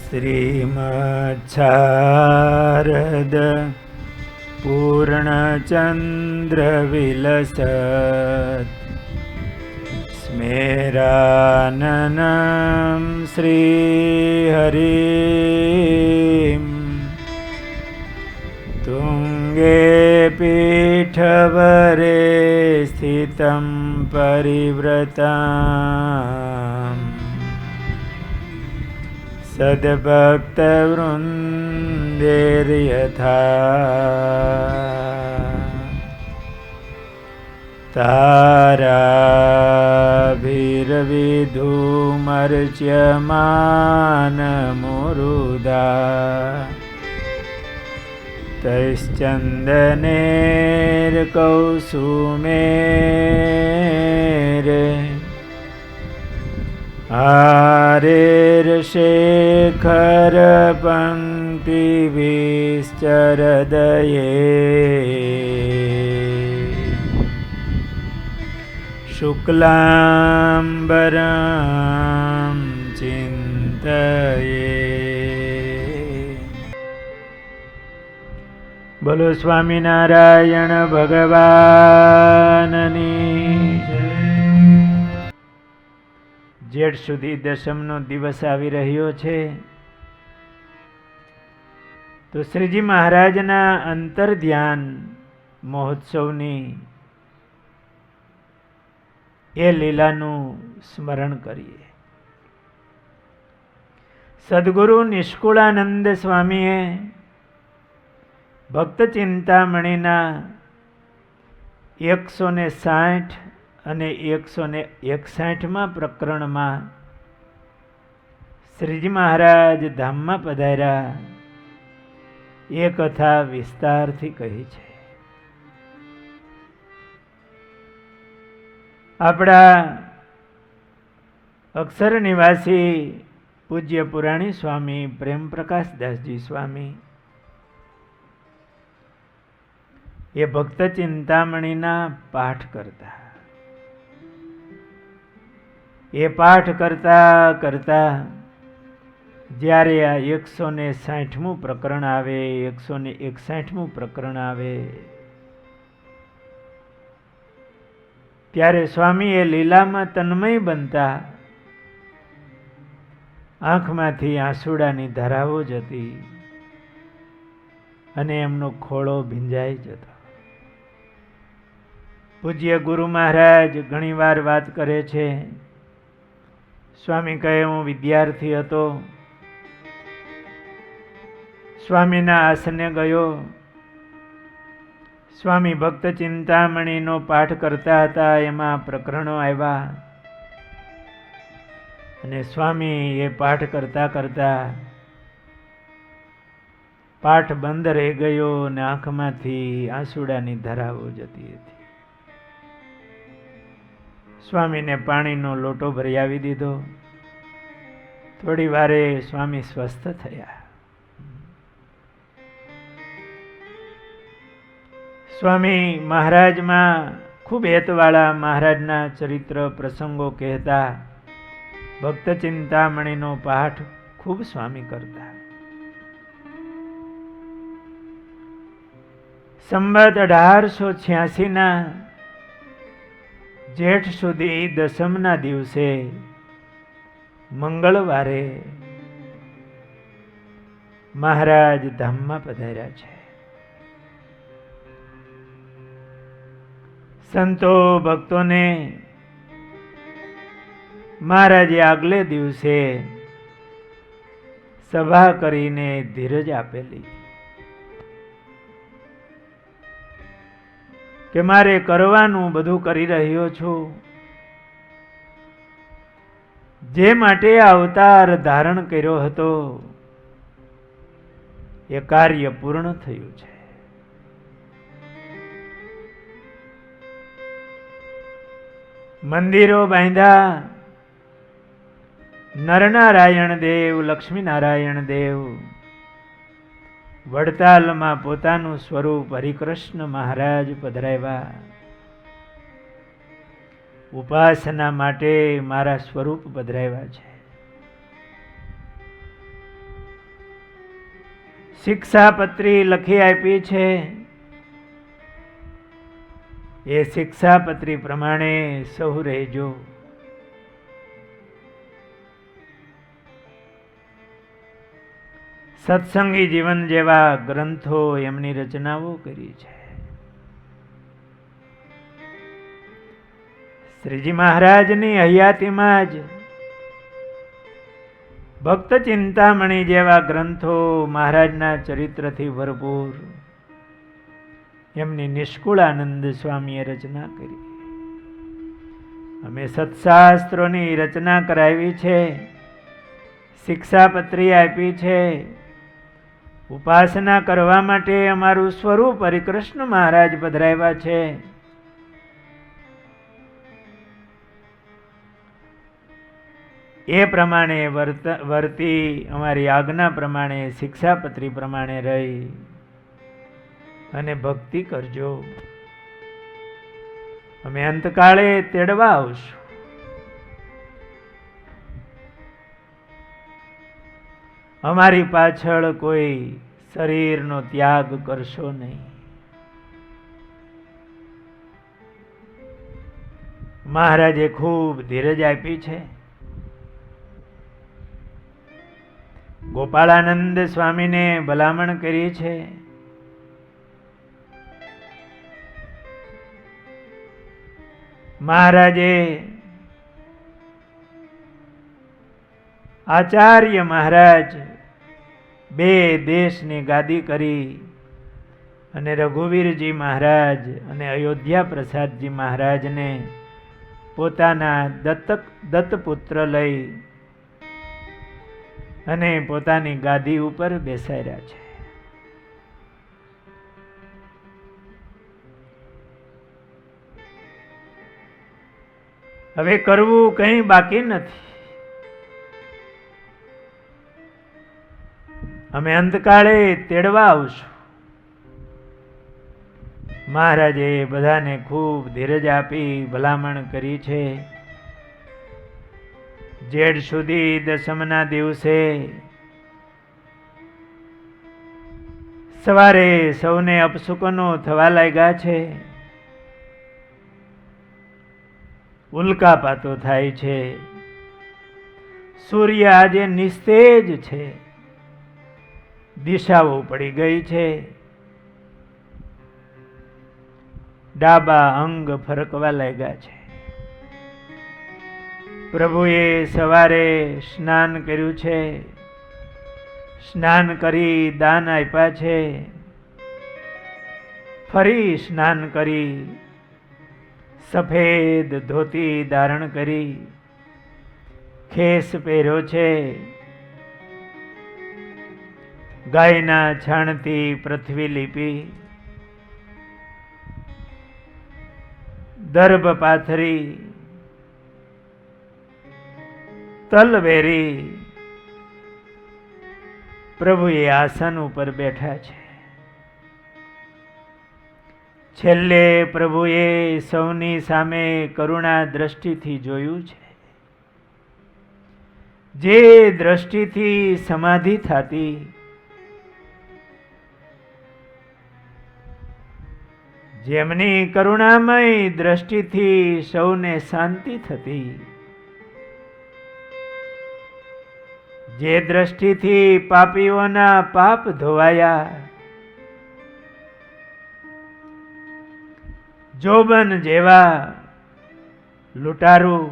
શ્રીમચ્છારદ પૂર્ણચંદ્રવિલસત સ્મેરાનનં શ્રીહરિમ તુંગે પીઠવરે સ્થિतं પરિવ્રતામ સદ્ભક્તવૃંદેર્યથા તારાભિર્વિધુમર્ચ્યમાનમુરુદા તૈશ્ચંદનેર્કૌસુમેર આરેર્શેખર પંક્તિવિશ્ચરદયે શુક્લાંબરં ચિંતયે. બોલો સ્વામિનારાયણ ભગવાનની. જેઠ સુધી દશમનો દિવસ આવી રહ્યો છે, તો શ્રીજી મહારાજના અંતર ધ્યાન મહોત્સવની એ લીલાનું સ્મરણ કરીએ. સદગુરુ નિષ્કુળાનંદ સ્વામીએ ભક્ત ચિંતામણીના 160 અને 161માં પ્રકરણમાં શ્રીજી મહારાજ ધામમાં પધાર્યા એ કથા વિસ્તારથી કહી છે. આપણા અક્ષર નિવાસી પૂજ્ય પુરાણી સ્વામી પ્રેમ પ્રકાશદાસજી સ્વામી એ ભક્ત ચિંતામણીના પાઠ કરતા. એ પાઠ કરતા કરતા જ્યારે આ 160મું પ્રકરણ આવે, 161મું પ્રકરણ આવે, ત્યારે સ્વામી એ લીલામાં તન્મય બનતા આંખમાંથી આંસુડાની ધારાઓ જતી અને એમનો ખોળો ભીંજાઈ જતો. પૂજ્ય ગુરુ મહારાજ ઘણીવાર વાત કરે છે. સ્વામી કહે, હું વિદ્યાર્થી હતો, સ્વામીના આસને ગયો. સ્વામી ભક્ત ચિંતામણીનો પાઠ કરતા હતા, એમાં પ્રકરણો આવ્યા અને સ્વામી એ પાઠ કરતા કરતા પાઠ બંધ રહી ગયો અને આંખમાંથી આંસુડાની ધારાઓ જતી હતી. સ્વામીને પાણીનો લોટો ભરી આવી દીધો. થોડી વારે સ્વામી સ્વસ્થ થયા. સ્વામી મહારાજમાં ખૂબ હેતવાળા મહારાજના ચરિત્ર પ્રસંગો કહેતા. ભક્ત ચિંતામણીનો પાઠ ખૂબ સ્વામી કરતા. સંવત 1886ના જેઠ સુધી દસમના દિવસે મંગળવારે મહારાજ ધામમાં પધાર્યા છે. સંતો ભક્તોને મહારાજે આગલે દિવસે સભા કરીને ધીરજ આપેલી કે મારે કરવાનું બધું કરી રહ્યો છું, જે માટે અવતાર ધારણ કર્યો હતો એ કાર્ય પૂર્ણ થયું છે. મંદિરો બાંધ્યા. નરનારાયણ દેવ, લક્ષ્મીનારાયણ દેવ વડતાલમાં પોતાનું સ્વરૂપ હરિકૃષ્ણ મહારાજ પધરાવ્યા. ઉપાસના માટે મારા સ્વરૂપ પધરાવ્યા છે. શિક્ષાપત્રી લખી આપી છે. એ શિક્ષાપત્રી પ્રમાણે સહુ રહેજો. સત્સંગી જીવન જેવા ગ્રંથો એમની રચનાઓ કરી છે. શ્રીજી મહારાજની હયાતીમાં જ ભક્ત ચિંતામણી જેવા ગ્રંથો મહારાજના ચરિત્રથી ભરપૂર એમની નિષ્કુળાનંદ સ્વામીએ રચના કરી. અમે સત્શાસ્ત્રોની રચના કરાવી છે, શિક્ષાપત્રી આપી છે. ઉપાસના કરવા માટે અમારું સ્વરૂપ હરિકૃષ્ણ મહારાજ પધરાવ્યા છે. એ પ્રમાણે વર્તી અમારી આજ્ઞા પ્રમાણે શિક્ષાપત્રી પ્રમાણે રહી અને ભક્તિ કરજો. અમે અંતકાળે તેડવા આવશું. અમારી પાછળ કોઈ શરીરનો ત્યાગ કરશો નહીં. મહારાજે ખૂબ ધીરજ આપી છે. ગોપાળાનંદ સ્વામીને ભલામણ કરી છે. મહારાજે આચાર્ય મહારાજ બે દેશની ગાદી કરી અને રઘુવીરજી મહારાજ અને અયોધ્યા પ્રસાદજી મહારાજને પોતાના દત્તપુત્ર લઈ અને પોતાની ગાદી ઉપર બેસાડ્યા છે. હવે કરવું કંઈ બાકી નથી. અમે અંતકાળે તેડવા આવશું. મહારાજે બધાને ખૂબ ધીરજ આપી ભલામણ કરી છે. જેઠ સુધી દસમના દિવસે સવારે સૌને અપશુકનો થવા લાગ્યા છે. ઉલ્કાપાતો થાય છે. સૂર્ય આજે નિસ્તેજ છે. દિશાઓ પડી ગઈ છે. ડાબા અંગ ફરકવા લાગ્યા છે. પ્રભુએ સવારે સ્નાન કર્યું છે. સ્નાન કરી દાન આપ્યા છે. ફરી સ્નાન કરી સફેદ ધોતી ધારણ કરી ખેસ પહેર્યો છે. ગાયના છાણથી પૃથ્વી લીપી દર્ભ પાથરી તલ વેરી પ્રભુએ આસન ઉપર બેઠા છે. છેલ્લે પ્રભુએ સૌની સામે કરુણા દ્રષ્ટિથી જોયું છે. જે દ્રષ્ટિથી સમાધિ થતી, જેમની કરુણામય દ્રષ્ટિથી સૌને શાંતિ થતી, જે દ્રષ્ટિથી પાપીઓના પાપ ધોવાયા, જોબન જેવા લૂંટારૂ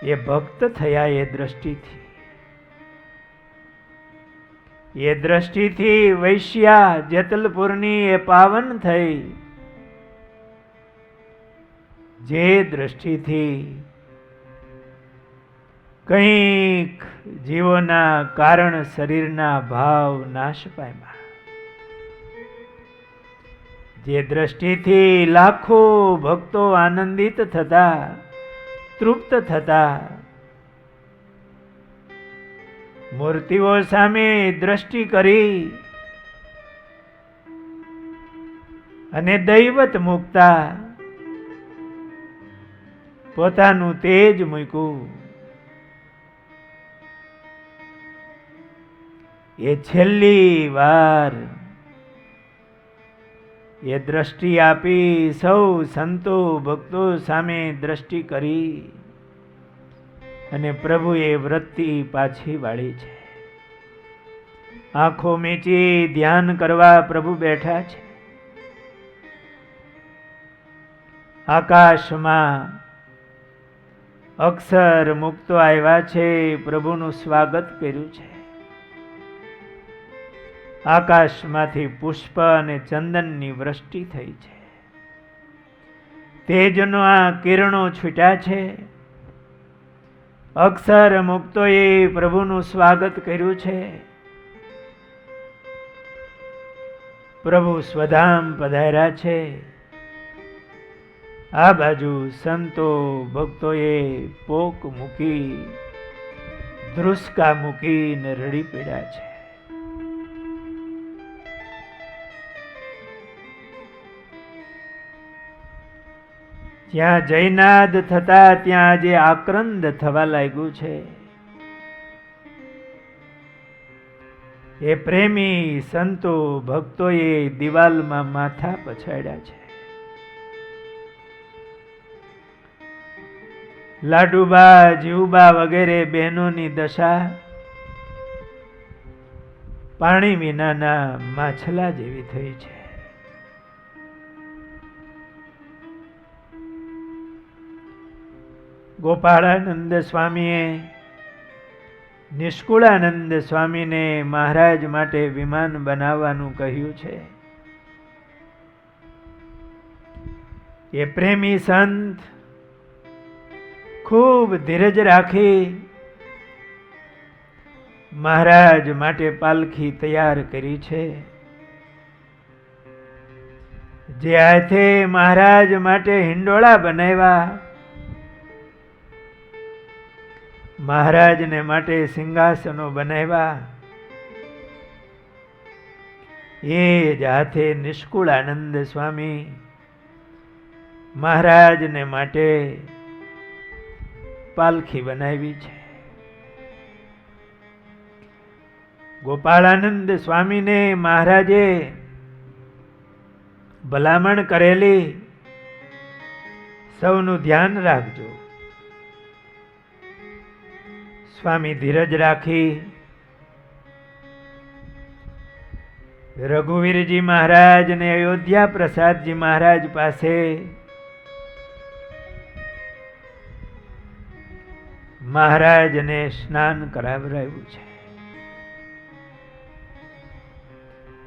એ ભક્ત થયા. એ દ્રષ્ટિથી વૈશ્યા જેતલપુરની એ પાવન થઈ. જે દ્રષ્ટિથી કંઈક જીવોના કારણ શરીરના ભાવ નાશ પામ્યા, જે દ્રષ્ટિથી લાખો ભક્તો આનંદિત થતા, તૃપ્ત થતા, મૂર્તિઓ સામે દ્રષ્ટિ કરી અને દૈવત મૂકતા પોતાનું તેજ મૂક્યું. એ છેલ્લી વાર એ દ્રષ્ટિ આપી સૌ સંતો ભક્તો સામે દ્રષ્ટિ કરી અને પ્રભુએ વૃત્તિ પાછી વાળી છે. આંખો મીચી ધ્યાન કરવા પ્રભુ બેઠા છે. આકાશમાં અક્ષર મુક્તો આવ્યા છે, પ્રભુનું સ્વાગત કર્યું છે. આકાશમાંથી પુષ્પ અને ચંદનની વૃષ્ટિ થઈ છે. તેજનો આ કિરણો છૂટ્યા છે. અક્ષર મુક્તોએ પ્રભુનું સ્વાગત કર્યું છે. પ્રભુ સ્વધામ પધાર્યા છે. આ બાજુ સંતો ભક્તોએ પોક મૂકી ધ્રુસકા મૂકીને રડી પડ્યા છે. જ્યાં જયનાદ થતા ત્યાં આજે આક્રંદ થવા લાગ્યું છે. એ પ્રેમી સંતો ભક્તોએ દિવાલમાં માથા પછાડ્યા છે. લાડુબા જીવબા વગેરે બહેનોની દશા પાણી વિનાના માછલા જેવી થઈ છે. ગોપાળાનંદ સ્વામીએ નિષ્કુળાનંદ સ્વામીને મહારાજ માટે વિમાન બનાવવાનું કહ્યું છે. એ પ્રેમી સંત ખૂબ ધીરજ રાખી મહારાજ માટે પાલખી તૈયાર કરી છે. જે હાથે મહારાજ માટે હિંડોળા બનાવ્યા, મહારાજને માટે સિંહાસનો બનાવ્યા, એ જ હાથે નિષ્કુળાનંદ સ્વામી મહારાજને માટે પાલખી બનાવી છે. ગોપાળાનંદ સ્વામીને મહારાજે ભલામણ કરેલી, સૌનું ધ્યાન રાખજો. સ્વામી ધીરજ રાખી રઘુવીરજી મહારાજ ને અયોધ્યા પ્રસાદજી મહારાજ પાસે મહારાજને સ્નાન કરાવરાયું છે.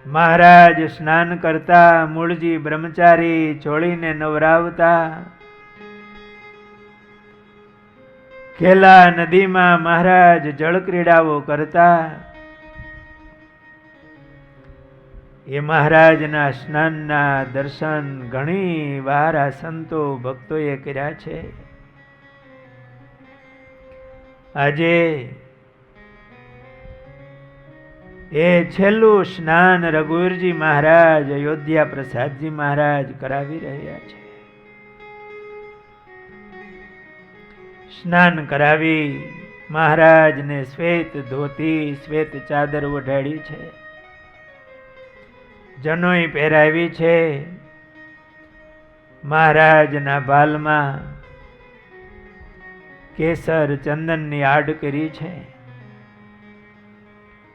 મહારાજ સ્નાન કરતા મૂળજી બ્રહ્મચારી ચોળીને નવરાવતા, ખેલા નદીમાં મહારાજ જળ ક્રીડાઓ કરતા, એ મહારાજના સ્નાનના દર્શન ઘણી વાર આ સંતો ભક્તોએ કર્યા છે. આજે એ છેલ્લું સ્નાન રઘુવીરજી મહારાજ અયોધ્યા પ્રસાદજી મહારાજ કરાવી રહ્યા છે. સ્નાન કરાવી મહારાજને શ્વેત ધોતી શ્વેત ચાદર ઓઢાડી છે. જનોઈ પહેરાવી છે. મહારાજના ભાલમાં કેસર ચંદનની આડ કરી છે.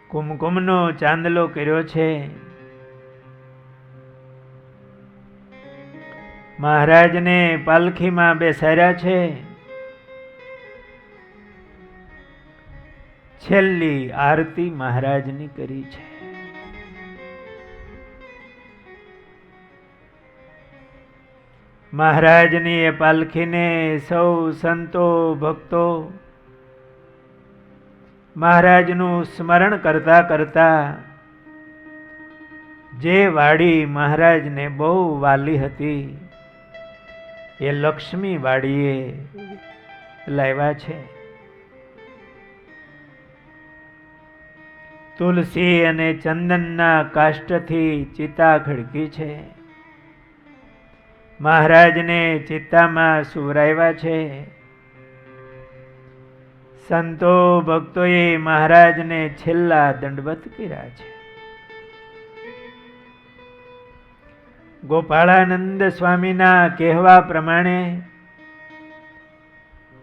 કુમકુમનો ચાંદલો કર્યો છે. મહારાજને પાલખીમાં બેસાડ્યા છે. છેલ્લી આરતી મહારાજની કરી છે. મહારાજની એ પાલખીને સૌ સંતો ભક્તો મહારાજનું સ્મરણ કરતા કરતા, જે વાડી મહારાજને બહુ વાલી હતી એ લક્ષ્મી વાડીએ લાવ્યા છે. તુલસી અને ચંદનના કાષ્ઠથી ચિતા ખડકી છે. મહારાજને ચિત્તામાં સુવરાવ્યા છે. સંતો ભક્તોએ મહારાજને છેલ્લા દંડવત કર્યા છે. ગોપાળાનંદ સ્વામીના કહેવા પ્રમાણે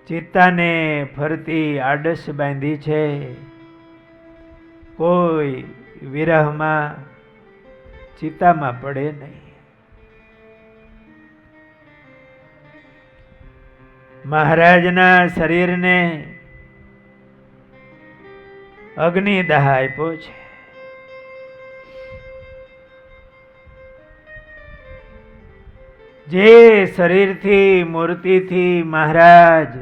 ચિત્તાને ફરતી આડસ બાંધી છે. કોઈ વિરહમાં ચિત્તામાં પડે નહીં. મહારાજના શરીરને અગ્નિદાહ આપ્યો છે. જે શરીરથી મૂર્તિથી મહારાજ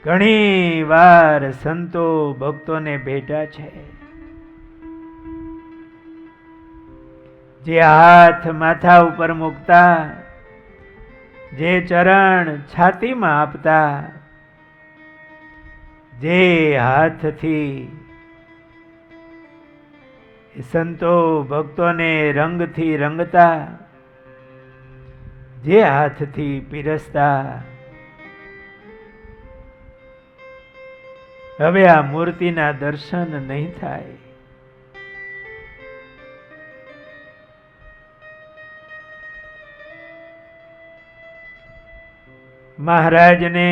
ઘણી વાર સંતો ભક્તોને ભેટ્યા છે, જે હાથ માથા ઉપર મૂકતા, જે ચરણ છાતીમાં આપતા, જે હાથથી સંતો ભક્તોને રંગથી રંગતા, જે હાથથી પીરસતા, હવે આ મૂર્તિના દર્શન નહીં થાય. મહારાજને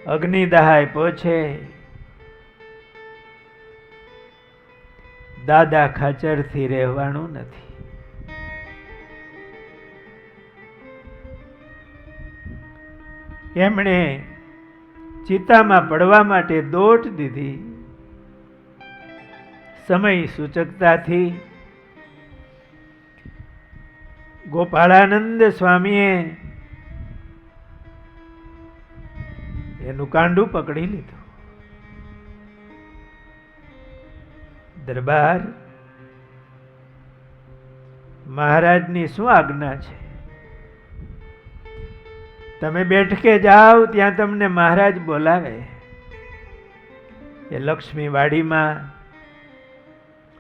અગ્નિદાહ આપ્યો છે. દાદા ખાચરથી રહેવાનું નથી. એમણે ચિત્તામાં પડવા માટે દોટ દીધી. સમય સૂચકતાથી ગોપાળાનંદ સ્વામીએ એનું કાંડું પકડી લીધું. દરબાર, મહારાજની શું આજ્ઞા છે? તમે બેઠકે જાઓ ત્યાં તમને મહારાજ બોલાવે. એ લક્ષ્મીવાડીમાં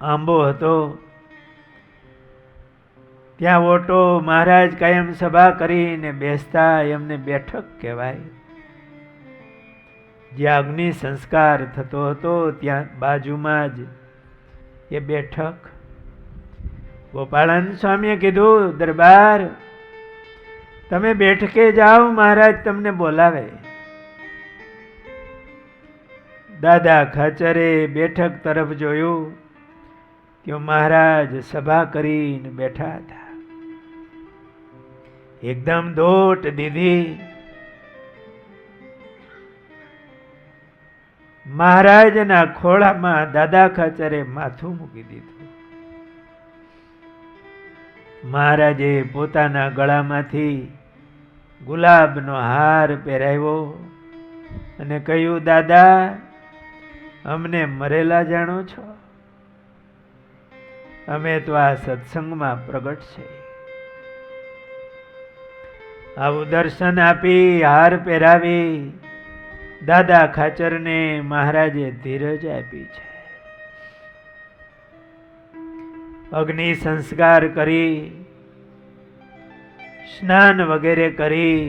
આંબો હતો, ત્યાં ઓટો મહારાજ કાયમ સભા કરીને બેસતા, એમને બેઠક કહેવાય. જ્યાં અગ્નિ સંસ્કાર થતો હતો ત્યાં બાજુમાં જ એ બેઠક. ગોપાળાનંદ સ્વામીએ કીધું, દરબાર તમે બેઠકે જાઓ, મહારાજ તમને બોલાવે. દાદા ખાચરે બેઠક તરફ જોયું કે મહારાજ સભા કરીને બેઠા હતા. એકદમ દોટ દીધી. મહારાજના ખોળામાં દાદા ખાચરે માથું મૂકી દીધું. મહારાજે પોતાના ગળામાંથી ગુલાબનો હાર પહેરાવ્યો અને કહ્યું, દાદા અમને મરેલા જાણો છો? અમે તો આ સત્સંગમાં પ્રગટ છે. આવું દર્શન આપી, હાર પહેરાવી દાદા ખાચરને મહારાજે ધીરજ આપી છે. અગ્નિ સંસ્કાર કરી, સ્નાન વગેરે કરી,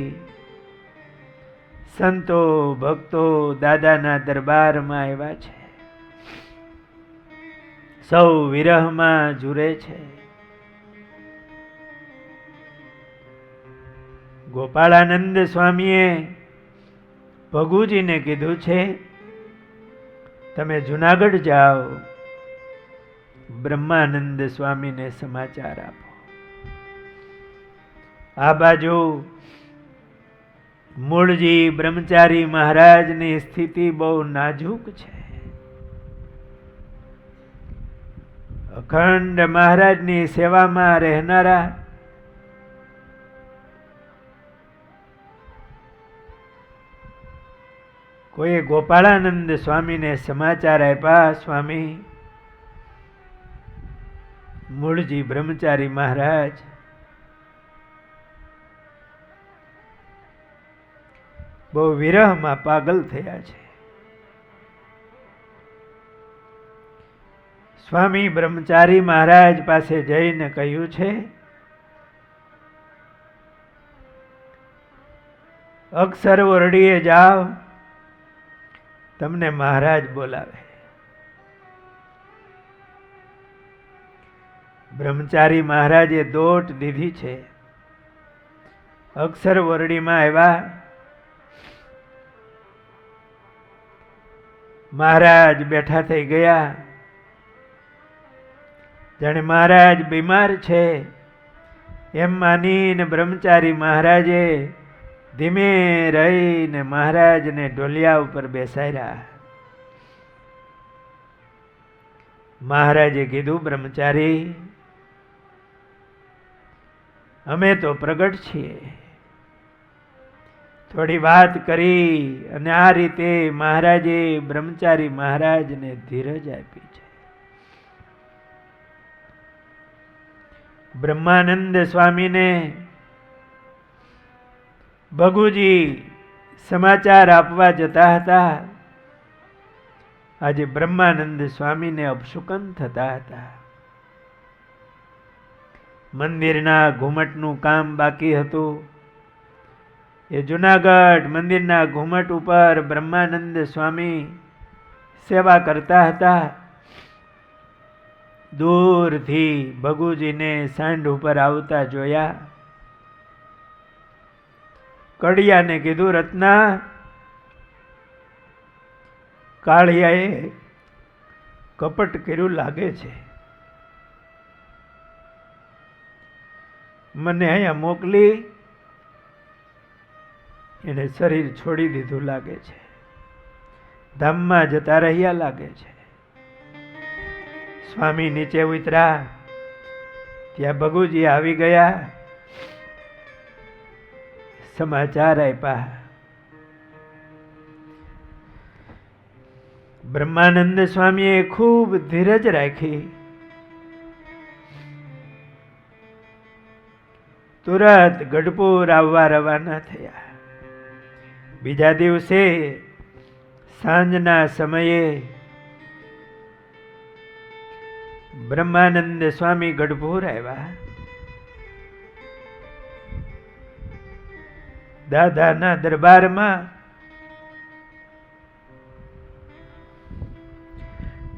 સંતો ભક્તો દાદાના દરબારમાં આવ્યા છે. સૌ વિરહમાં ઝૂરે છે. ગોપાળાનંદ સ્વામીએ ભગુજીને કીધું છે, તમે જુનાગઢ જાઓ, બ્રહ્માનંદ સ્વામીને સમાચાર આપો. આ બાજુ મૂળજી બ્રહ્મચારી મહારાજની સ્થિતિ બહુ નાજુક છે. અખંડ મહારાજની સેવામાં રહેનારા કોઈએ ગોપાળાનંદ સ્વામીને સમાચાર આપ્યા, સ્વામી મૂળજી બ્રહ્મચારી મહારાજ બહુ વિરહમાં પાગલ થયા છે. સ્વામી બ્રહ્મચારી મહારાજ પાસે જઈને કહ્યું છે, અક્ષર ઓરડીએ જાઓ, તમને મહારાજ બોલાવે. બ્રહ્મચારી મહારાજે દોટ દીધી છે. અક્ષર ઓરડીમાં આવ્યા. મહારાજ બેઠા થઈ ગયા. જાણે મહારાજ બીમાર છે એમ માનીને બ્રહ્મચારી મહારાજે ધીમે રહીને મહારાજને ઢોલિયા ઉપર બેસાડ્યા. મહારાજે કીધું, બ્રહ્મચારી, અમે તો પ્રગટ છીએ. થોડી વાત કરી અને આ રીતે મહારાજે બ્રહ્મચારી મહારાજને ધીરજ આપી છે. બ્રહ્માનંદ સ્વામીને ભગુજી સમાચાર આપવા જતા હતા. આજે બ્રહ્માનંદ સ્વામીને અપશુકન થતા હતા. મંદિરના ઘુમટનું કામ બાકી હતું. એ જુનાગઢ મંદિરના ઘુમટ ઉપર બ્રહ્માનંદ સ્વામી સેવા કરતા હતા. દૂરથી ભગુજીને સાંઢ ઉપર આવતા જોયા. કડિયાને કીધું, રત્ના, કાળિયાએ કપટ કર્યું લાગે છે, મને અહીંયા મોકલી એને શરીર છોડી દીધું લાગે છે, ધામમાં જતા રહ્યા લાગે છે. સ્વામી નીચે ઉતર્યા. ત્યાં ભગુજી આવી ગયા. સમાચાર આપ્યા. બ્રહ્માનંદ સ્વામીએ ખૂબ ધીરજ રાખી. તુરત ગઢપુર આવવા રવાના થયા. બીજા દિવસે સાંજના સમયે બ્રહ્માનંદ સ્વામી ગઢપુર આવ્યા. દાદાના દરબારમાં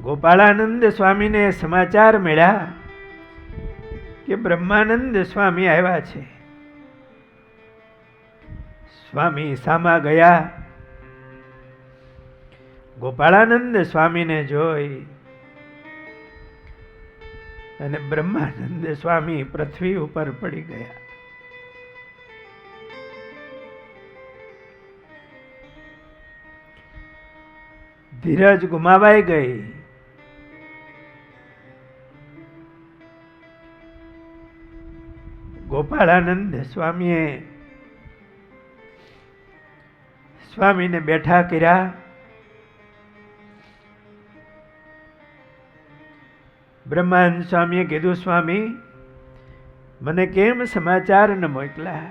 ગોપાળાનંદ સ્વામીને સમાચાર મળ્યા કે બ્રહ્માનંદ સ્વામી આવ્યા છે. સ્વામી સામા ગયા. ગોપાળાનંદ સ્વામીને જોઈ અને બ્રહ્માનંદ સ્વામી પૃથ્વી ઉપર પડી ગયા. ધીરજ ગુમાવાઈ ગઈ. ગોપાળાનંદ સ્વામીએ સ્વામીને બેઠા કર્યા. બ્રહ્માનંદ સ્વામીએ કીધું, સ્વામી, મને કેમ સમાચાર ન મોકલા?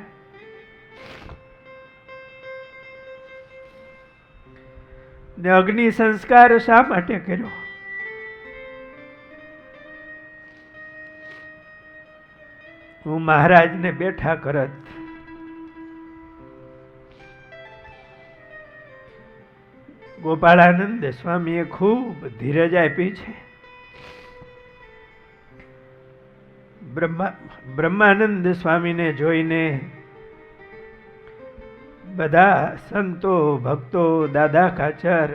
ને અગ્નિ સંસ્કાર શા માટે કર્યો? હું મહારાજને બેઠા કરત. ગોપાળાનંદ સ્વામીએ ખૂબ ધીરજ આપી છે. બ્રહ્માનંદ સ્વામીને જોઈને બધા સંતો, ભક્તો, દાદા ખાચર,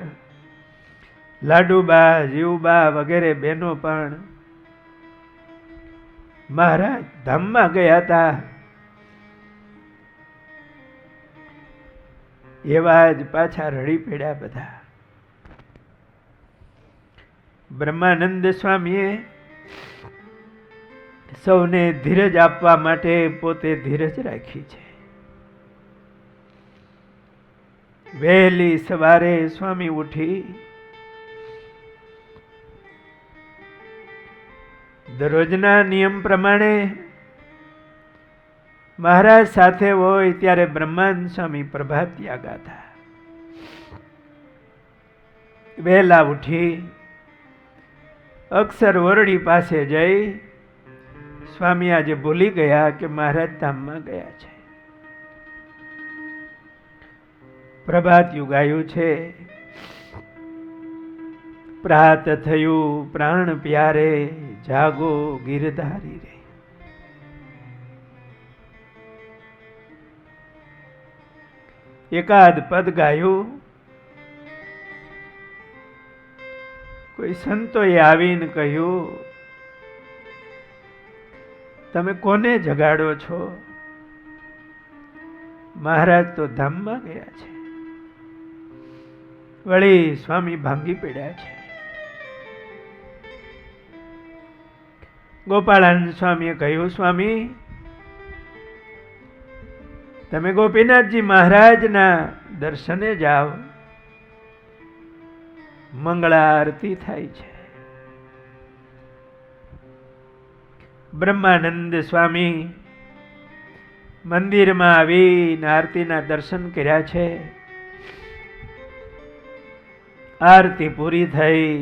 લાડુબા, જીવબા વગેરે બહેનો પણ મહારાજ ધામમાં ગયા હતા એવા જ પાછા રડી પડ્યા બધા. બ્રહ્માનંદ સ્વામીએ સૌને ધીરજ આપવા માટે પોતે ધીરજ રાખી છે. વહેલી સવારે સ્વામી ઉઠી દરરોજના નિયમ પ્રમાણે મહારાજ સાથે હોય ત્યારે બ્રહ્માનંદ સ્વામી પ્રભાત ગાતા. વહેલા ઉઠી અક્ષર ઓરડી પાસે જઈ સ્વામી આજે ભૂલી ગયા કે મહારાજ ધામમાં ગયા છે. પ્રભાતિયું ગાયું છે. પ્રાત થયું પ્રાણ પ્યારે, જાગો ગિરધારી રે. એકાદ પદ ગાયું. કોઈ સંતોએ આવીને કહ્યું, તમે કોને જગાડો છો? મહારાજ તો ધામમાં ગયા છે. વળી સ્વામી ભાંગી પડ્યા છે. ગોપાળાનંદ સ્વામીએ કહ્યું, સ્વામી તમે ગોપીનાથજી મહારાજના દર્શને જાઓ, મંગળા આરતી થાય છે. બ્રહ્માનંદ સ્વામી મંદિરમાં આવીને આરતીના દર્શન કર્યા છે. આરતી પૂરી થઈ.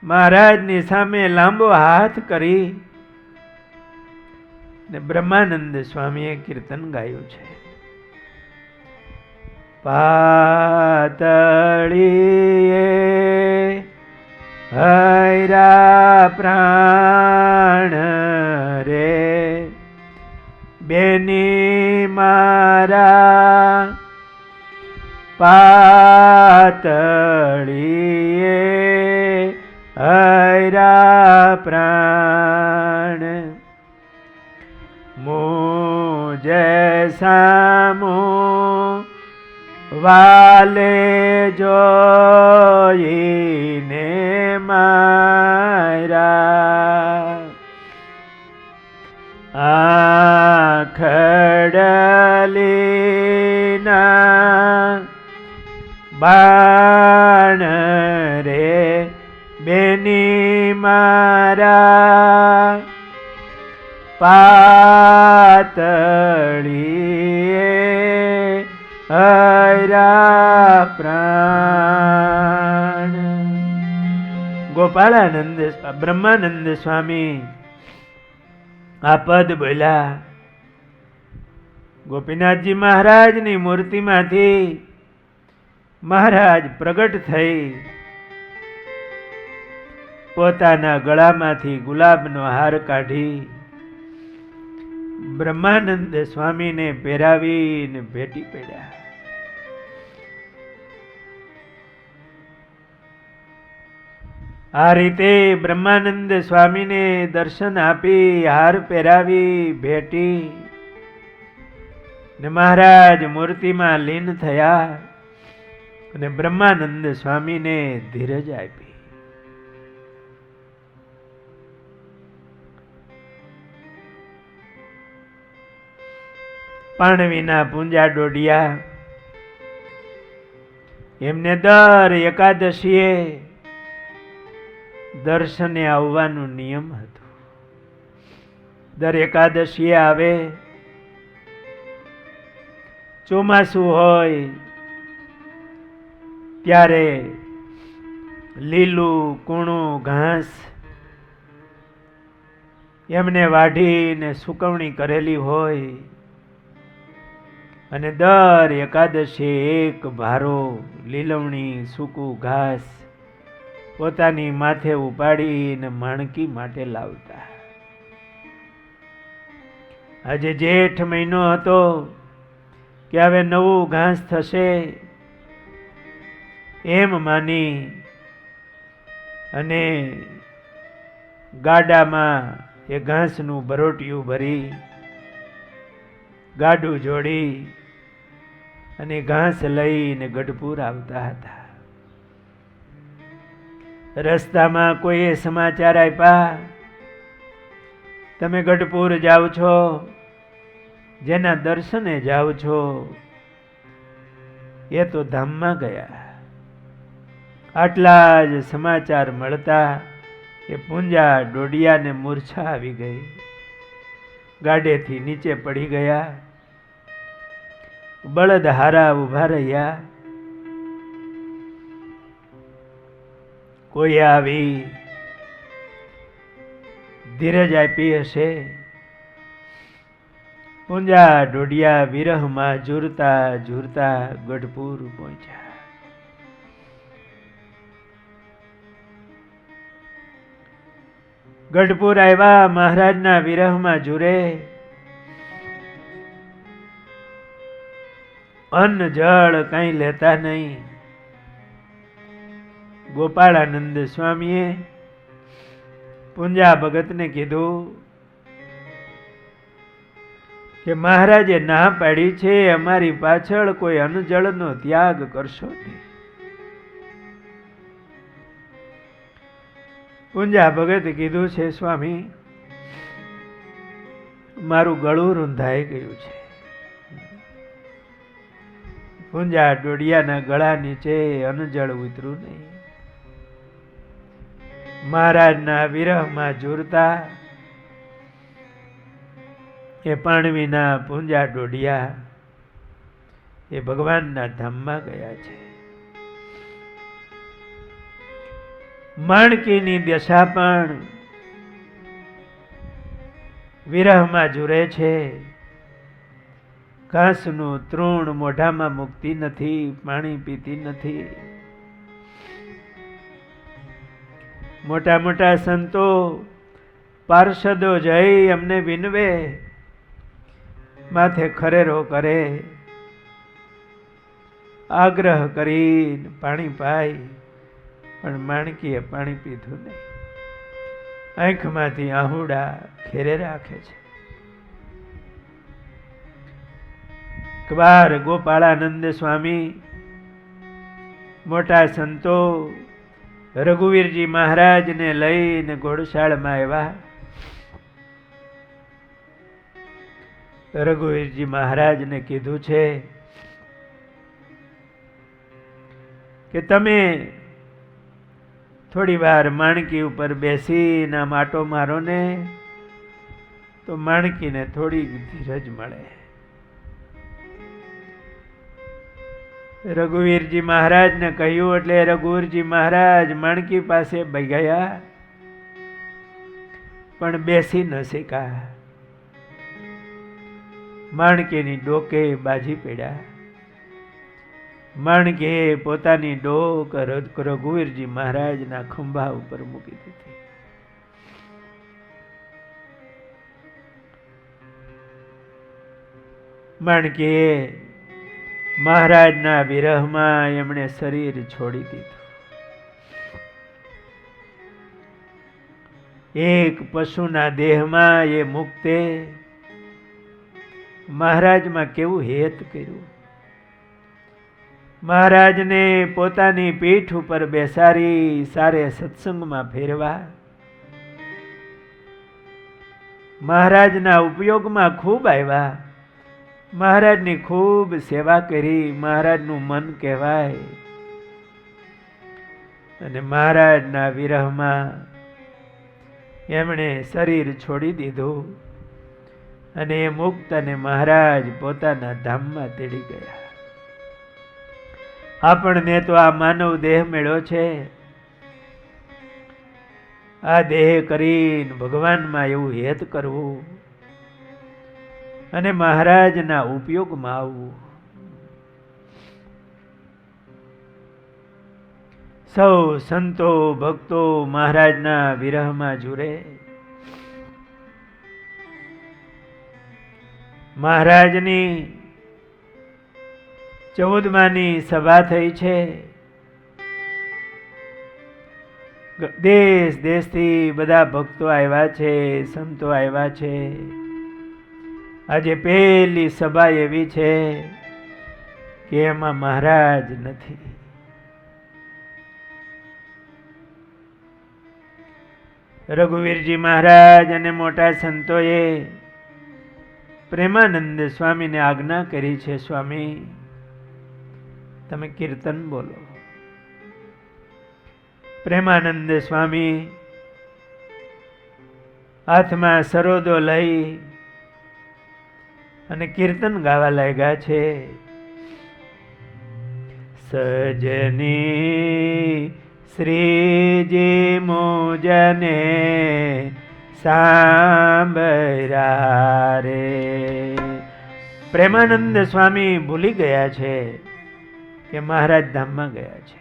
મહારાજની સામે લાંબો હાથ કરી ને બ્રહ્માનંદ સ્વામીએ કીર્તન ગાયું છે. પાતળીએ હૈરા પ્રાણ રે, બેની મારા પાતળીએ હૈરા પ્રાણ, મુજ સામો વાલે જોઈને મારા, આખડલીના બાણ રે, બેની મારા પાતળીએ હૈરા પ્રાણ. ગોપાળાનંદ બ્રહ્માનંદ સ્વામી આ પદ બોલ્યા. ગોપીનાથજી મહારાજની મૂર્તિમાંથી મહારાજ પ્રગટ થઈ પોતાના ગળામાંથી ગુલાબનો હાર કાઢી બ્રહ્માનંદ સ્વામીને પહેરાવીને ભેટી પડ્યા. આ રીતે બ્રહ્માનંદ સ્વામીને દર્શન આપી હાર પહેરાવી ભેટી ને મહારાજ મૂર્તિમાં લીન થયા અને બ્રહ્માનંદ સ્વામીને ધીરજ આપી. પાણવીના પૂંજા ડોડિયા એમને દર એકાદશીએ દર્શને આવવાનું નિયમ હતું. દર એકાદશીએ આવે. ચોમાસું હોય ત્યારે લીલું કૂણું ઘાસ એમને વાઢીને સુકવણી કરેલી હોય અને દર એકાદશી એક ભારો લીલવણી સૂકું ઘાસ પોતાની માથે ઉપાડીને માણકી માટે લાવતા. આજે જેઠ મહિનો હતો કે હવે નવું ઘાસ થશે એમ માની અને ગાડામાં એ ઘાસનું બરોટિયું ભરી ગાડું જોડી અને ઘાસ લઈને ગઢપુર આવતા હતા. રસ્તામાં કોઈએ સમાચાર આપ્યા, તમે ગઢપુર જાઓ છો, જેના દર્શને જાઓ છો એ તો ધામમાં ગયા. આટલા જ સમાચાર મળતા એ પૂંજા ડોડિયાને મૂર્છા આવી ગઈ. ગાડેથી નીચે પડી ગયા. બળદ હારા ઉભા રહ્યા. કોઈ આવી ધીરજ આપી હશે. પૂંજા ડોડિયા વિરહમાં ઝૂરતા ઝૂરતા ગઢપુર પહોંચ્યા. ગઢપુર આવ્યા, મહારાજના વિરહમાં ઝૂરે. અન્ન જળ કઈ લેતા નહીં. ગોપાળાનંદ સ્વામીએ પૂંજા ભગતને કીધું કે મહારાજે ના પાડી છે, અમારી પાછળ કોઈ અન્ન જળનો ત્યાગ કરશો નહીં. પૂંજા ભગતે કીધું છે, સ્વામી મારું ગળું રૂંધાઈ ગયું છે. પૂંજા ડોડિયાના ગળા નીચે અન્નજળ ઉતર્યું નહીં. મહારાજના વિરહમાં ઝૂરતા એ પાણવીના પૂંજા ડોડિયા એ ભગવાનના ધામમાં ગયા છે. માણકીની દશા પણ વિરહમાં ઝૂરે છે. ઘાસનું તૃણ મોઢામાં મૂકતી નથી, પાણી પીતી નથી. મોટા મોટા સંતો પાર્ષદો જઈ અમને વિનવે, માથે ખરેરો કરે, આગ્રહ કરીને પાણી પાય, પણ માણકીએ પાણી પીધું નહીં. આંખમાંથી આહુડા ખેરે રાખે છે. એકવાર ગોપાળાનંદ સ્વામી મોટા સંતો રઘુવીરજી મહારાજને લઈને ઘોડશાળમાં આવ્યા. રઘુવીરજી મહારાજને કીધું છે કે તમે થોડી વાર માણકી ઉપર બેસીને આમ આટો મારો ને તો માણકીને થોડી ધીરજ મળે. રઘુવીરજી મહારાજને કહ્યું એટલે રઘુવીરજી મહારાજ માણકી પાસે ગયા, પણ બેસી ન શક્યા. માણકીની ડોકે બાજી પડ્યા. માણકીએ પોતાની ડોક રઘુવીરજી મહારાજના ખંભા ઉપર મૂકી દીધી. માણકીએ મહારાજના વિરહમાં એમણે શરીર છોડી દીધું. એક પશુના દેહમાં એ મુક્તે મહારાજમાં કેવું હેત કર્યું. મહારાજને પોતાની પીઠ ઉપર બેસાડી સારે સત્સંગમાં ફેરવા. મહારાજના ઉપયોગમાં ખૂબ આવ્યા. મહારાજની ખૂબ સેવા કરી. મહારાજનું મન કહેવાય. અને મહારાજના વિરહમાં એમણે શરીર છોડી દીધું અને એ મુક્ત અને મહારાજ પોતાના ધામમાં તેડી ગયા. આપણને તો આ માનવ દેહ મળ્યો છે. આ દેહ કરીને ભગવાનમાં એવું હેત કરવું અને મહારાજના ઉપયોગમાં આવવું. સૌ સંતો ભક્તો મહારાજના વિરહમાં ઝૂરે. મહારાજની 14માની સભા થઈ છે. દેશ દેશથી બધા ભક્તો આવ્યા છે, સંતો આવ્યા છે. આજે પહેલી સભા એવી છે કે એમાં મહારાજ નથી. રઘુવીરજી મહારાજ અને મોટા સંતોએ પ્રેમાનંદ સ્વામીને આજ્ઞા કરી છે, સ્વામી તમે કીર્તન બોલો. પ્રેમાનંદ સ્વામી હાથમાં સરોદો લઈ અને કીર્તન ગાવા લાગ્યા છે. સજની શ્રીજી મુજને સાંભળ્યા રે, પ્રેમાનંદ સ્વામી ભૂલી ગયા છે કે મહારાજ ધામમાં ગયા છે.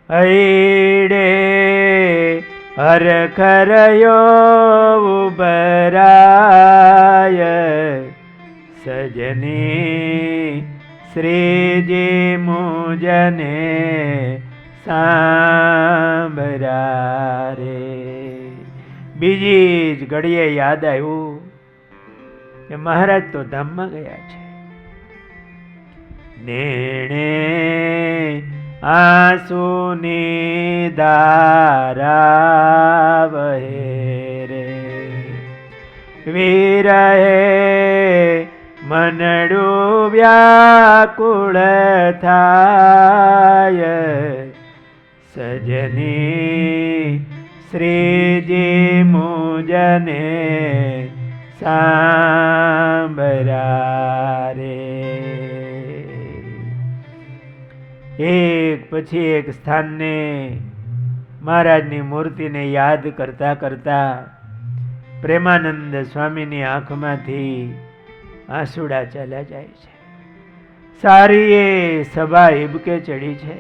અઈડે હરખરયો ઉબરાય સજની શ્રીજી મુજને સાંભળ્યા રે. બીજી જ ઘડીએ યાદ આવ્યું કે મહારાજ તો ધામમાં ગયા છે. નેણે આંસુની ધારા વહે રે, વિરહે મનડું વ્યાકુળ થાય સજની શ્રીજી મુજને સાંભળ્યા રે. એક પછી એક સ્થાનને મહારાજની મૂર્તિને યાદ કરતા કરતા પ્રેમાનંદ સ્વામીની આંખમાંથી આંસુડા ચાલ્યા જાય છે. સારી એ સભા હિબકે ચડી છે.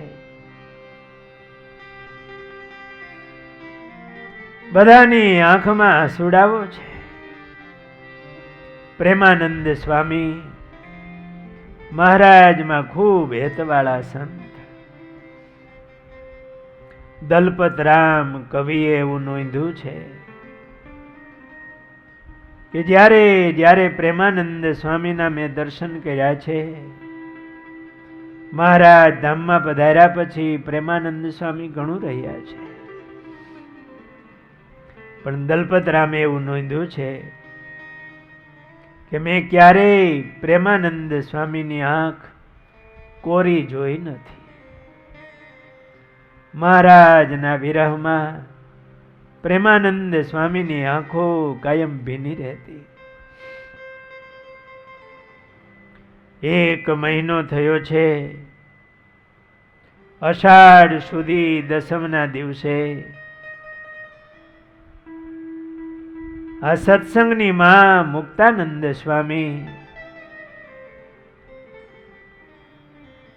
બધાની આંખમાં આંસુડાઓ છે. પ્રેમાનંદ સ્વામી મહારાજમાં ખૂબ હેતવાળા સંત. દલપતરામ કવિએ એવું નોંધ્યું છે કે જ્યારે જ્યારે પ્રેમાનંદ સ્વામીના મેં દર્શન કર્યા છે, મહારાજ ધામમાં પધાર્યા પછી પ્રેમાનંદ સ્વામી ઘણું રહ્યા છે, પણ દલપતરામે એવું નોંધ્યું છે કે મેં ક્યારેય પ્રેમાનંદ સ્વામીની આંખ કોરી જોઈ નથી. મહારાજના વિરહમાં પ્રેમાનંદ સ્વામીની આંખો કાયમ ભીની રહેતી. એક મહિનો થયો છે. અષાઢ સુધી દસમના દિવસે આ સત્સંગની માં મુક્તાનંદ સ્વામી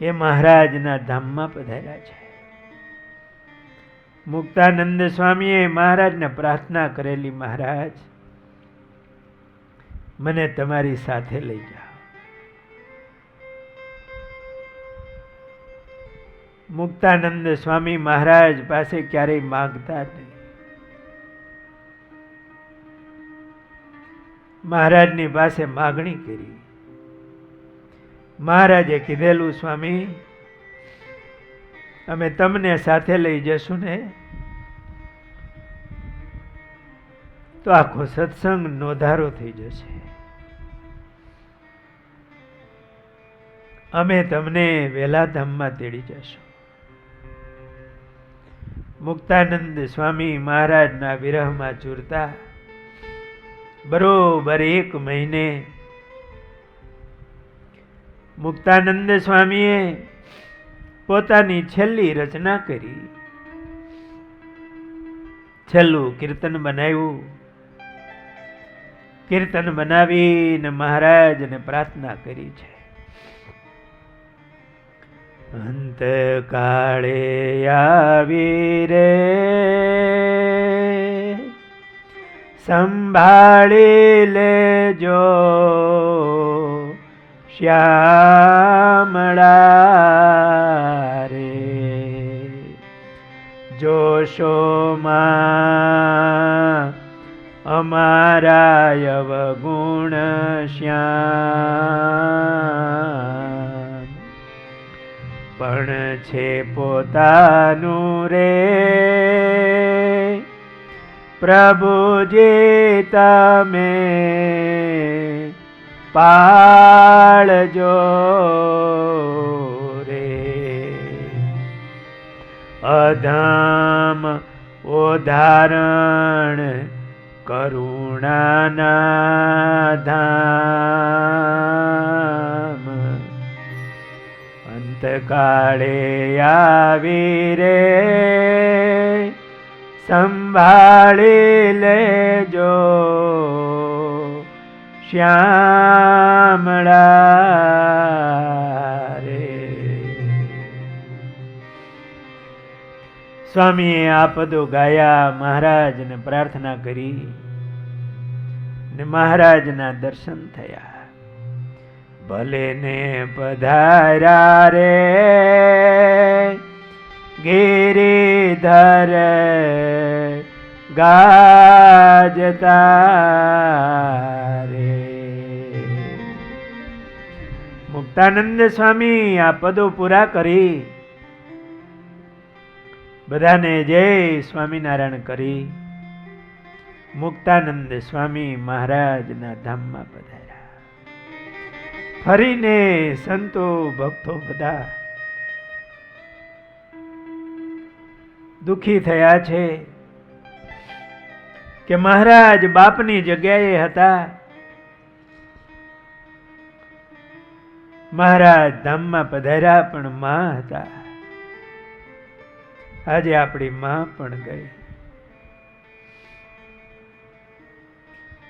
એ મહારાજના ધામમાં પધાર્યા છે. મુક્તાનંદ સ્વામીએ મહારાજને પ્રાર્થના કરેલી, મહારાજ મને તમારી સાથે લઈ જાઓ. મુક્તાનંદ સ્વામી મહારાજ પાસે ક્યારેય માંગતા નહીં. મહારાજની પાસે માગણી કરી. મહારાજે કીધેલું, સ્વામી અમે તમને સાથે લઈ જશું ને તો આખો સત્સંગ નોંધારો થઈ જશે. અમે તમને વેલા ધામમાં તેડી જશું. મુક્તાનંદ સ્વામી મહારાજના વિરહમાં ચૂરતા બરોબર એક મહિને મુક્તાનંદ સ્વામીએ પોતાની છેલ્લી રચના કરી. છેલ્લું કીર્તન બનાવ્યું. કીર્તન બનાવીને મહારાજને પ્રાર્થના કરી છે. અંત કાળે આવી રે સંભાળી લેજો શ્યામળા રે, જોશોમાં અમારા અવગુણ શ્યામ, પણ છે પોતાનું રે પ્રભુજી તમે પાળજો રે. અધમ ઉદાહરણ કરુણાના ધામ, અંતકાળે આવી રે સંભાળી લેજો શ્યામળા રે. સ્વામીએ આ પદો ગાયા, મહારાજને પ્રાર્થના કરી ને મહારાજના દર્શન થયા. ભલે ને પધાર્યા રે ગિરિધર ગાજતા રે. મુક્તાનંદ સ્વામી આ પદો પૂરા કરી બધાને જય સ્વામિનારાયણ કરી મુક્તાનંદ સ્વામી મહારાજના ધામમાં પધાર્યા. ફરીને સંતો ભક્તો બધા દુખી થયા છે કે મહારાજ બાપની જગ્યાએ હતા, મહારાજ ધામમાં પધાર્યા પણ માં હતા. આજે આપણી માં પણ ગઈ.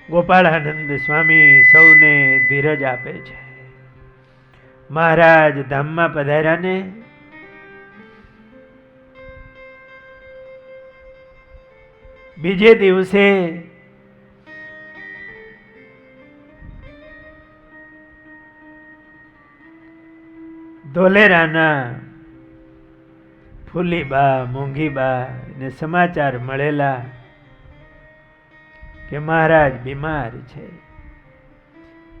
ગોપાળાનંદ સ્વામી સૌને ધીરજ આપે છે. મહારાજ ધામમાં પધાર્યા ને બીજે દિવસે ધોલેરાના ફૂલીબા મોંઘીબા ને સમાચાર મળેલા કે મહારાજ બીમાર છે.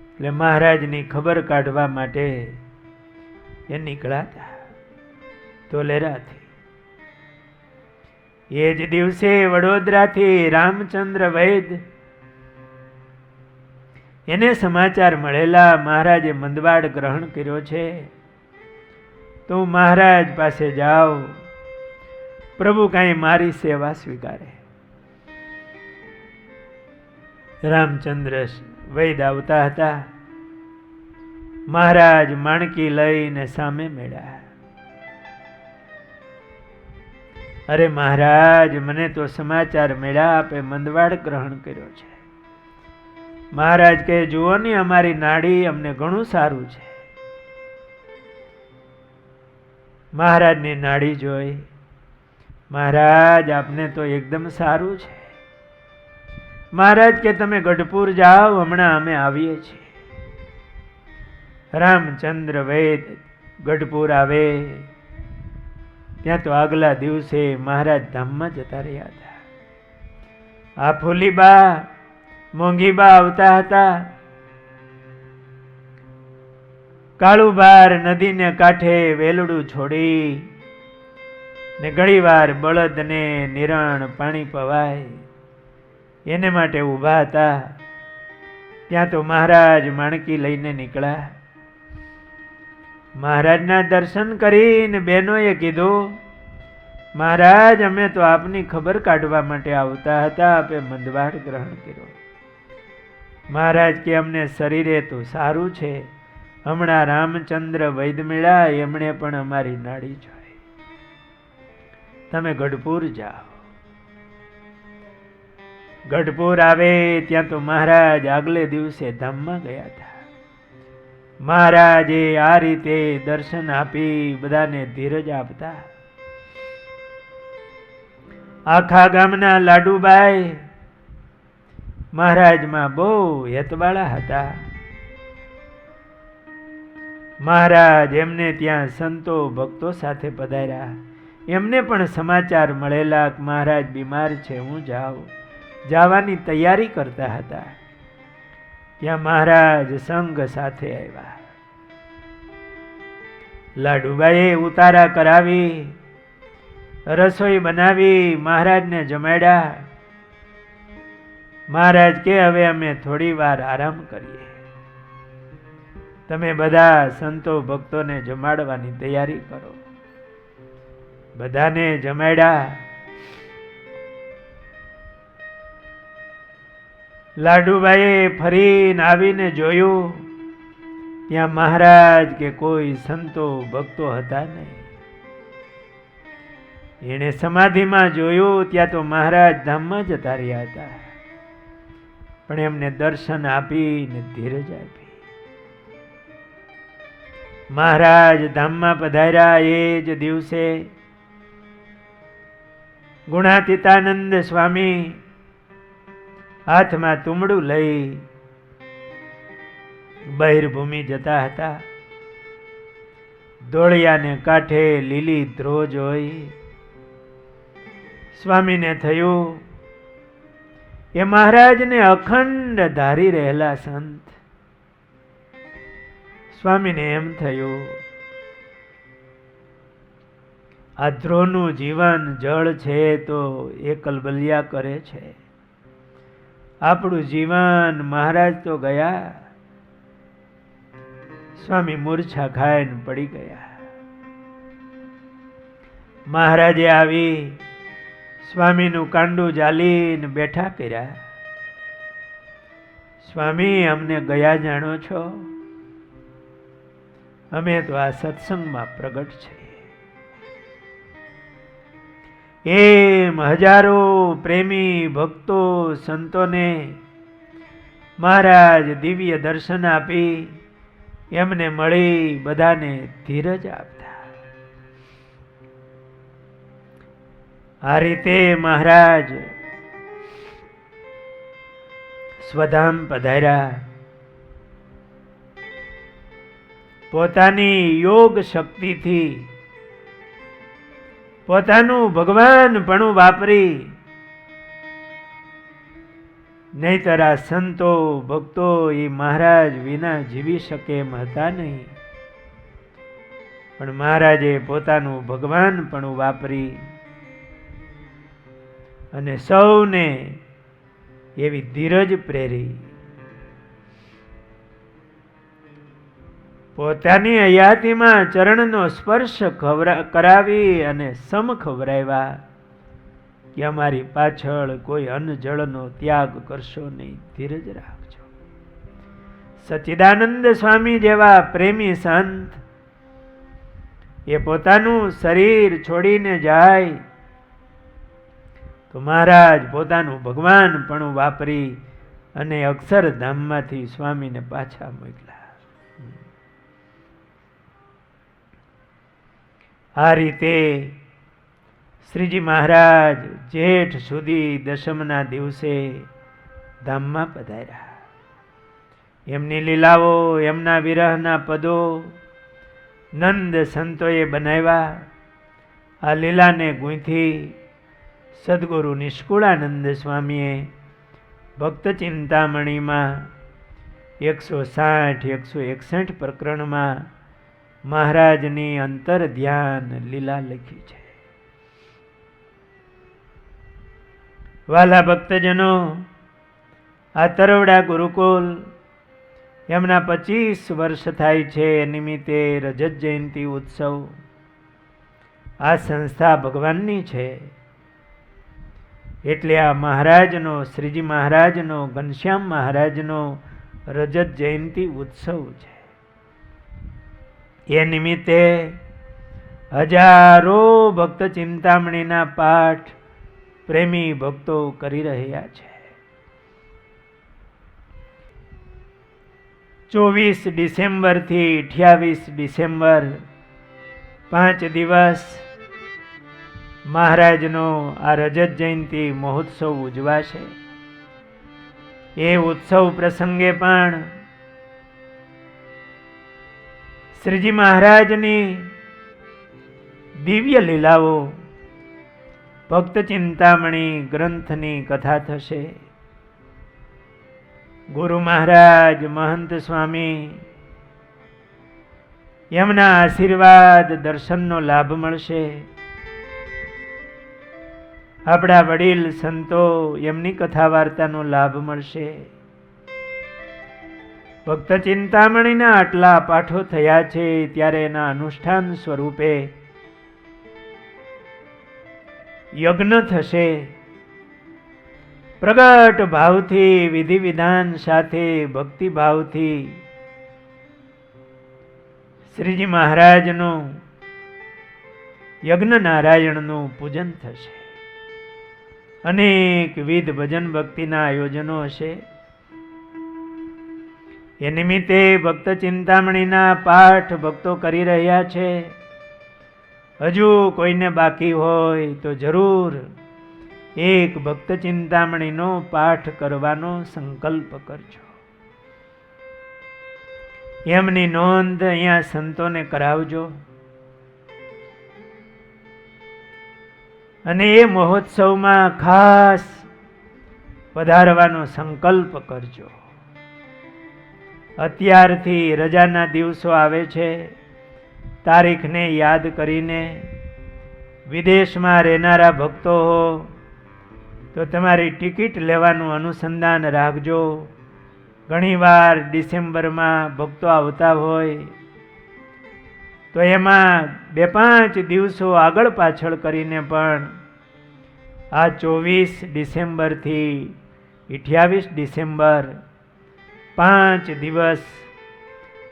એટલે મહારાજની ખબર કાઢવા માટે એ નીકળ્યા હતા ધોલેરાથી. એ જ દિવસે વડોદરાથી રામચંદ્ર વૈદ એને સમાચાર મળેલા મહારાજે મંદવાડ ગ્રહણ કર્યો છે, તો મહારાજ પાસે જાઓ, પ્રભુ કાંઈ મારી સેવા સ્વીકારે. રામચંદ્ર વૈદ આવતા હતા. મહારાજ માણકી લઈને સામે મળ્યા. અરે મહારાજ, મને તો સમાચાર મળ્યા આપે મંદવાડ ગ્રહણ કર્યો છે. મહારાજ કહે, જુઓ ને અમારી નાડી અમને ઘણું સારું છે. મહારાજની નાડી જોઈ, મહારાજ આપને તો એકદમ સારું છે. મહારાજ કે તમે ગઢપુર જાઓ, હમણાં અમે આવીએ છીએ. રામચંદ્ર વૈદ ગઢપુર આવે ત્યાં તો આગલા દિવસે મહારાજ ધામમાં જતા રહ્યા હતા. આ ફૂલીબા મોંઘીબા આવતા હતા. કાળુબાર નદીને કાંઠે વેલડું છોડી ને ઘણીવાર બળદને નિરણ પાણી પવાય એને માટે ઊભા હતા. ત્યાં તો મહારાજ માણકી લઈને નીકળ્યા. મહારાજના દર્શન કરીને બહેનોએ કીધું, મહારાજ અમે તો આપની ખબર કાઢવા માટે આવતા હતા, આપે મંદવાડ ગ્રહણ કર્યો. મહારાજ કે અમને શરીરે તો સારું છે, હમણાં રામચંદ્ર વૈદ મળ્યા, એમણે પણ અમારી નાડી જોઈ. તમે ગઢપુર જાઓ. ગઢપુર આવે ત્યાં તો મહારાજ આગલે દિવસે ધામમાં ગયા હતા. મહારાજે આ રીતે દર્શન આપી બધાને ધીરજ આપતા. આખા ગામના લાડુબાઈ મહારાજમાં બહુ હેતવાળા હતા. મહારાજ એમને ત્યાં સંતો ભક્તો સાથે પધાર્યા. એમને પણ સમાચાર મળેલા કે મહારાજ બીમાર છે, હું જાઉં. જવાની તૈયારી કરતા હતા. ત્યાં મહારાજ સંઘ સાથે આવ્યા. લાડુબાઈએ ઉતારા કરાવી, રસોઈ બનાવી, મહારાજને જમાડ્યા. મહારાજ કે હવે અમે થોડી વાર આરામ કરીએ, તમે બધા સંતો ભક્તોને જમાડવાની તૈયારી કરો. બધાને જમાડ્યા. લાડુબાઈએ ફરીને આવીને જોયું, ત્યાં મહારાજ કે કોઈ સંતો ભક્તો હતા નહીં. એણે સમાધિમાં જોયું, ત્યાં તો મહારાજ ધામમાં જતા રહ્યા હતા. પણ એમને દર્શન આપીને ધીરજ આપી. મહારાજ ધામમાં પધાર્યા એ જ દિવસે ગુણાતીતાનંદ સ્વામી હાથમાં તુંબડું લઈ બહિર્ભૂમિ જતા હતા. ધોળિયાને કાંઠે લીલી ધ્રો જોઈ સ્વામીને થયું એ મહારાજને અખંડ ધારી રહેલા સંત. સ્વામીને એમ થયું આ ધ્રોનું જીવન જળ છે તો એ કલબલિયા કરે છે. આપણું જીવન મહારાજ તો ગયા. સ્વામી મૂર્છા ખાઈને પડી ગયા. મહારાજે આવી સ્વામીનું કાંડું જાલીને બેઠા કર્યા. સ્વામી, અમને ગયા જાણો છો? અમે તો આ સત્સંગમાં પ્રગટ છે. એમ હજારો પ્રેમી ભક્તો સંતોને મહારાજ દિવ્ય દર્શન આપી એમને મળી બધાને ધીરજ આપતા. આ રીતે મહારાજ સ્વધામ પધાર્યા. પોતાની યોગ શક્તિથી પોતાનું ભગવાનપણું વાપરી, નહીતર આ સંતો ભક્તો એ મહારાજ વિના જીવી શકે એમ હતા નહીં. પણ મહારાજે પોતાનું ભગવાનપણું વાપરી અને સૌને એવી ધીરજ પ્રેરી. પોતાની હયાતીમાં ચરણનો સ્પર્શ કરાવી અને સમ ખવરાવ્યા કે અમારી પાછળ કોઈ અન્ન જળનો ત્યાગ કરશો નહીં, ધીરજ રાખજો. સચ્ચિદાનંદ સ્વામી જેવા પ્રેમી સંત એ પોતાનું શરીર છોડીને જાય તો મહારાજ પોતાનું ભગવાનપણું વાપરી અને અક્ષરધામમાંથી સ્વામીને પાછા મોકલ્યા. આ રીતે શ્રીજી મહારાજ જેઠ સુધી દશમના દિવસે ધામમાં પધાર્યા. એમની લીલાઓ, એમના વિરહના પદો નંદ સંતોએ બનાવ્યા. આ લીલાને ગૂંથી સદગુરુ નિષ્કુળાનંદ સ્વામીએ ભક્ત ચિંતામણીમાં 160, 161 પ્રકરણમાં મહારાજની અંતર ધ્યાન લીલા લખી છે. વાલા ભક્તજનો, આ તરવડા ગુરુકુલ એમના 25 વર્ષ થાય છે. એ નિમિત્તે રજત જયંતિ ઉત્સવ. આ સંસ્થા ભગવાનની છે એટલે આ મહારાજનો, શ્રીજી મહારાજનો, ઘનશ્યામ મહારાજનો રજત જયંતિ ઉત્સવ છે. એ નિમિત્તે હજારો ભક્ત ચિંતામણીના પાઠ પ્રેમી ભક્તો કરી રહ્યા છે. 24 ડિસેમ્બરથી 28 ડિસેમ્બર 5 દિવસ મહારાજનો આ રજત જયંતિ મહોત્સવ ઉજવાશે. એ ઉત્સવ પ્રસંગે પણ શ્રીજી મહારાજની દિવ્ય લીલાઓ, ભક્ત ચિંતામણી ગ્રંથની કથા થશે. ગુરુ મહારાજ, મહંત સ્વામી એમના આશીર્વાદ દર્શનનો લાભ મળશે. આપણા વડીલ સંતો એમની કથા વાર્તાનો લાભ મળશે. ભક્ત ચિંતામણીના આટલા પાઠો થયા છે ત્યારે એના અનુષ્ઠાન સ્વરૂપે યજ્ઞ થશે. પ્રગટ ભાવથી, વિધિ વિધાન સાથે, ભક્તિ ભાવથી શ્રીજી મહારાજનું યજ્ઞ નારાયણનું પૂજન થશે. અનેક વિધ ભજન ભક્તિના આયોજનો હશે. એ નિમિત્તે ભક્ત ચિંતામણીના પાઠ ભક્તો કરી રહ્યા છે. હજુ કોઈને બાકી હોય તો જરૂર એક ભક્ત ચિંતામણીનો પાઠ કરવાનો સંકલ્પ કરજો. એમની નોંધ અહીંયા સંતોને કરાવજો અને એ મહોત્સવમાં ખાસ પધારવાનો સંકલ્પ કરજો. અત્યારથી રજાના દિવસો આવે છે, તારીખને યાદ કરીને વિદેશમાં રહેનારા ભક્તો હો તો તમારી ટિકિટ લેવાનું અનુસંધાન રાખજો. ઘણીવાર ડિસેમ્બરમાં ભક્તો આવતા હોય તો એમાં 2-5 દિવસો આગળ પાછળ કરીને પણ આ 24 ડિસેમ્બરથી 28 ડિસેમ્બર 5 દિવસ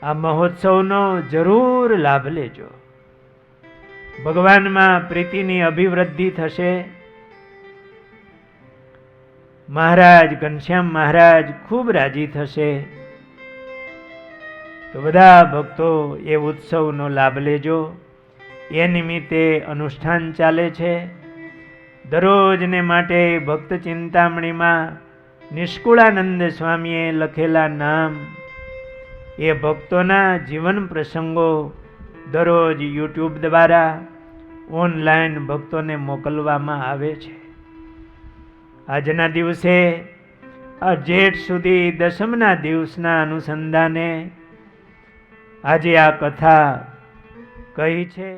આ મહોત્સવનો જરૂર લાભ લેજો. ભગવાનમાં પ્રીતિની અભિવૃદ્ધિ થશે. મહારાજ ઘનશ્યામ મહારાજ ખૂબ રાજી થશે. તો બધા ભક્તો એ ઉત્સવનો લાભ લેજો. એ નિમિત્તે અનુષ્ઠાન ચાલે છે. દરરોજને માટે ભક્ત ચિંતામણીમાં નિષ્કુળાનંદ સ્વામીએ લખેલા નામ, એ ભક્તોના જીવન પ્રસંગો દરરોજ યુટ્યુબ દ્વારા ઓનલાઈન ભક્તોને મોકલવામાં આવે છે. આજના દિવસે આ જેઠ સુધી દસમના દિવસના અનુસંધાને આજે આ કથા કહી છે.